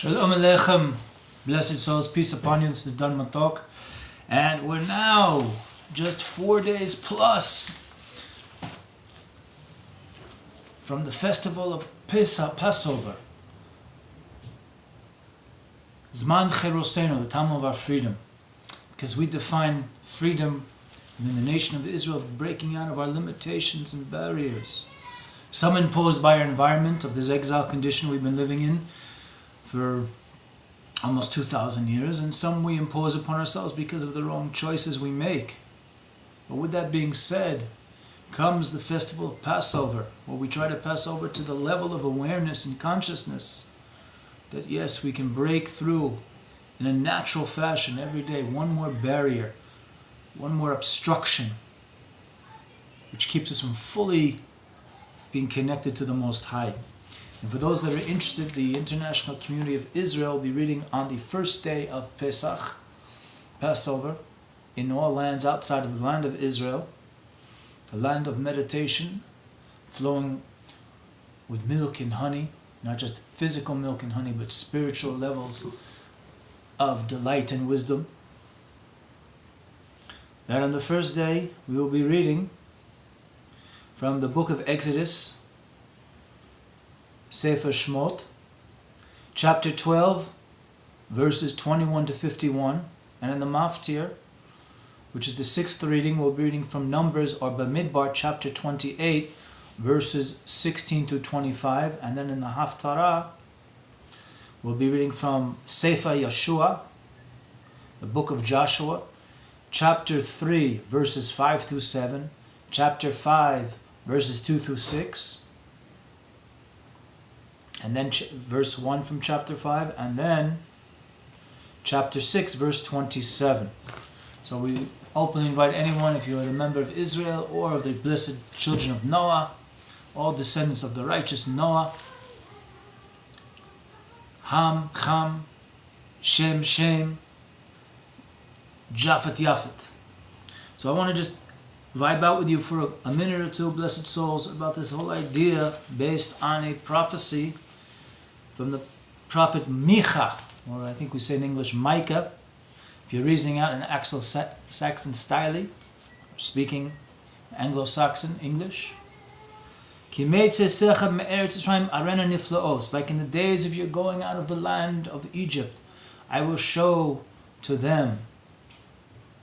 Shalom Aleichem, blessed souls, peace upon you. This is Dan Matok, and we're now just 4 days plus from the festival of Passover. Zman Cheroseno, the time of our freedom, because we define freedom in the nation of Israel of breaking out of our limitations and barriers, some imposed by our environment of this exile condition we've been living in for almost 2,000 years, and some we impose upon ourselves because of the wrong choices we make. But with that being said, comes the festival of Passover, where we try to pass over to the level of awareness and consciousness that yes, we can break through in a natural fashion every day, one more barrier, one more obstruction, which keeps us from fully being connected to the Most High. And for those that are interested, the International Community of Israel will be reading on the first day of Pesach, Passover, in all lands outside of the land of Israel, the land of meditation, flowing with milk and honey, not just physical milk and honey, but spiritual levels of delight and wisdom. That on the first day, we will be reading from the book of Exodus, Sefer Shmot, chapter 12, verses 21 to 51, and in the Maftir, which is the sixth reading, we'll be reading from Numbers or Bamidbar, chapter 28, verses 16 to 25, and then in the Haftarah, we'll be reading from Sefer Yeshua, the book of Joshua, chapter 3, verses 5 through 7, chapter 5, verses 2 through 6, and then verse 1 from chapter 5, and then chapter 6, verse 27. So we openly invite anyone, if you are a member of Israel or of the blessed children of Noah, all descendants of the righteous Noah, Ham, Cham, Shem, Shem, Japhet, Yaphet. So I want to just vibe out with you for a minute or two, blessed souls, about this whole idea based on a prophecy from the prophet Micha, or I think we say in English Micah, if you're reasoning out in Anglo-Saxon style, speaking Anglo-Saxon English. Like in the days of your going out of the land of Egypt, I will show to them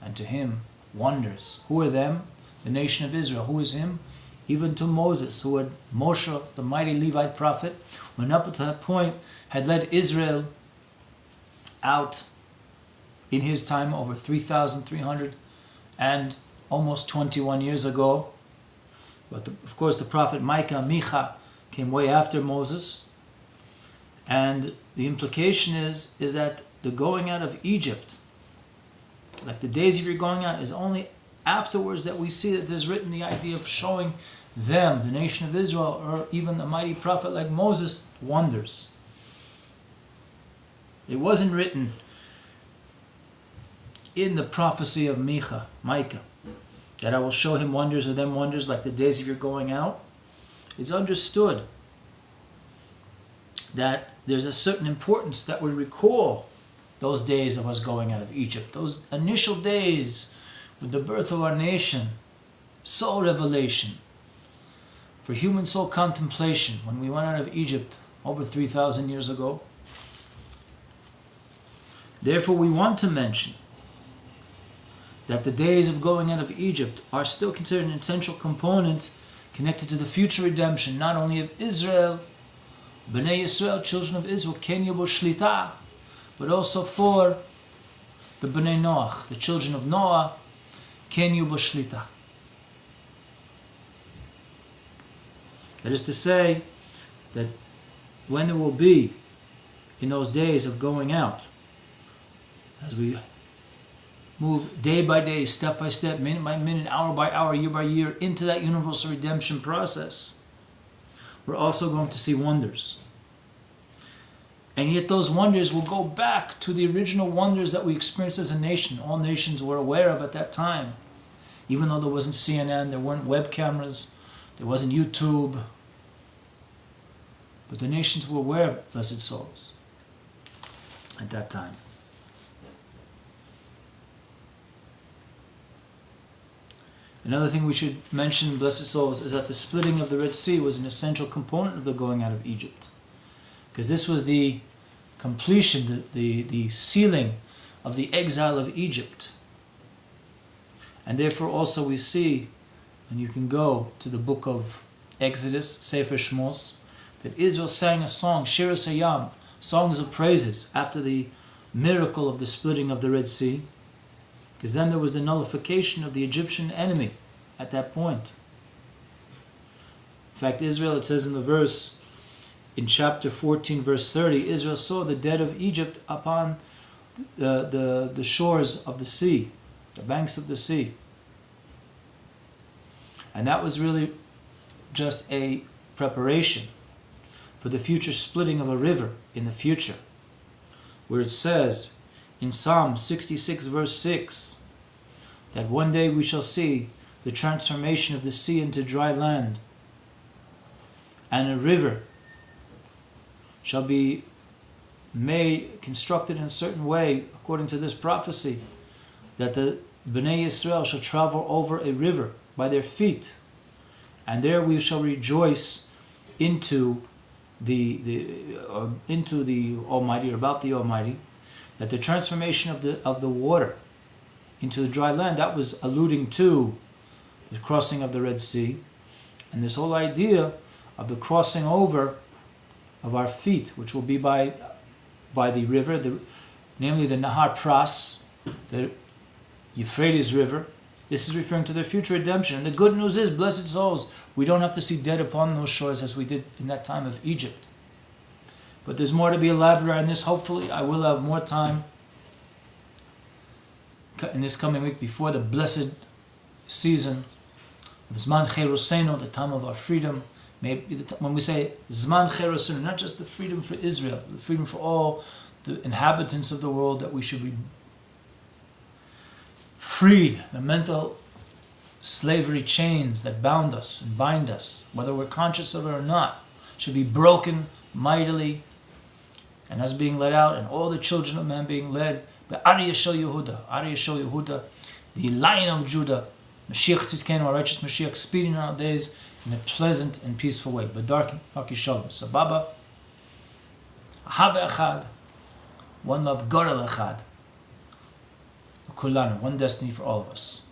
and to him wonders. Who are them? The nation of Israel. Who is him? Even to Moses, who had Moshe, the mighty Levite prophet, when up to that point had led Israel out in his time over 3,300 and almost 21 years ago. But of course the prophet Micha came way after Moses. And the implication is that the going out of Egypt, like the days of your going out, is only afterwards that we see that there's written the idea of showing them, the nation of Israel, or even the mighty prophet like Moses, wonders. It wasn't written in the prophecy of Micah, that I will show him wonders or them wonders like the days of your going out. It's understood that there's a certain importance that we recall those days of us going out of Egypt, those initial days with the birth of our nation, soul revelation, for human soul contemplation, when we went out of Egypt over 3,000 years ago. Therefore, we want to mention that the days of going out of Egypt are still considered an essential component connected to the future redemption, not only of Israel, Bnei Yisrael, children of Israel, Ken Yabo Shlita, but also for the Bnei Noach, the children of Noah, Ken Yabo Shlita. That is to say, that when there will be, in those days of going out, as we move day by day, step by step, minute by minute, hour by hour, year by year, into that universal redemption process, we're also going to see wonders. And yet those wonders will go back to the original wonders that we experienced as a nation. All nations were aware of at that time. Even though there wasn't CNN, there weren't web cameras, there wasn't YouTube. But the nations were aware of it, blessed souls. at that time. Another thing we should mention, blessed souls, is that the splitting of the Red Sea was an essential component of the going out of Egypt. Because this was the completion, the sealing of the exile of Egypt. And therefore also we see, and you can go to the book of Exodus, Sefer Shmos, that Israel sang a song, Shir Hayam, songs of praises, after the miracle of the splitting of the Red Sea. Because then there was the nullification of the Egyptian enemy at that point. In fact, Israel, it says in the verse, in chapter 14, verse 30, Israel saw the dead of Egypt upon the shores of the sea, the banks of the sea. And that was really just a preparation for the future splitting of a river in the future, where it says in Psalm 66 verse 6 that one day we shall see the transformation of the sea into dry land, and a river shall be constructed in a certain way according to this prophecy, that the Bnei Yisrael shall travel over a river by their feet, and there we shall rejoice into the Almighty, or about the Almighty, that the transformation of the water into the dry land, that was alluding to the crossing of the Red Sea, and this whole idea of the crossing over of our feet, which will be by the river, namely the Nahar Pras, the Euphrates River. This is referring to their future redemption. And the good news is, blessed souls, we don't have to see dead upon those shores as we did in that time of Egypt. But there's more to be elaborated on this. Hopefully I will have more time in this coming week before the blessed season of Zman Cheroseno, the time of our freedom. Maybe when we say Zman Cheroseno, not just the freedom for Israel, the freedom for all the inhabitants of the world, that we should be freed. The mental slavery chains that bound us and bind us, whether we're conscious of it or not, should be broken mightily, and us being led out, and all the children of man being led. The Ari Yeshel Yehuda, the Lion of Judah, Mashiach Tzidkenu, our righteous Mashiach, speeding in our days in a pleasant and peaceful way. B'darki Shalom. Sababa. Ahava Echad. One love, Gorel Echad. Kulanu, one destiny for all of us.